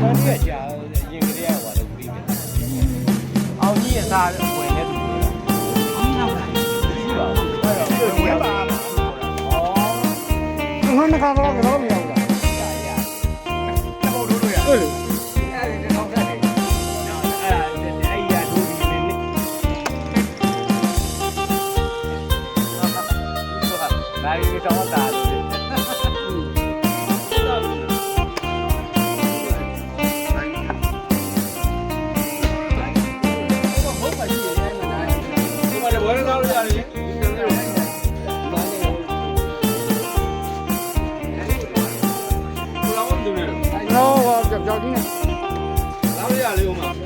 ကကြာရင်ကလေးကဟိုတော့ပြီးပြီအောင်ကြီးရသားဝင်နေသူအောင်နောက်လာရှိပါဘူးအဲ့တော့ဝဲပါဩငါမကတော့ကတော့မရဘူးလားဟုတ်လို့ရဟုတ်လို့အဲ့ဒီတော့ကတည်းကအဲ့ရဒူဒီနေလာရီတော့တာနော်ကြောက်ကြီးနေလာရလေဦးမ